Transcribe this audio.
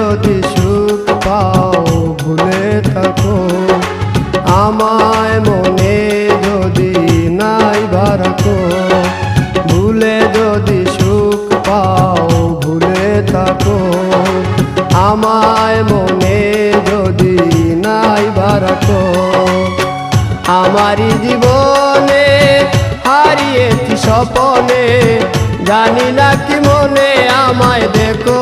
যদি সুখ পাও ভুলে থাকো আমায়, মনে যদি নাই বারাকো। ভুলে যদি সুখ পাও ভুলে থাকো আমায়, মনে যদি নাই বারাকো। আমারি জীবনে হারিয়েছি স্বপনে, জানি না কি মনে আমায় দেখো।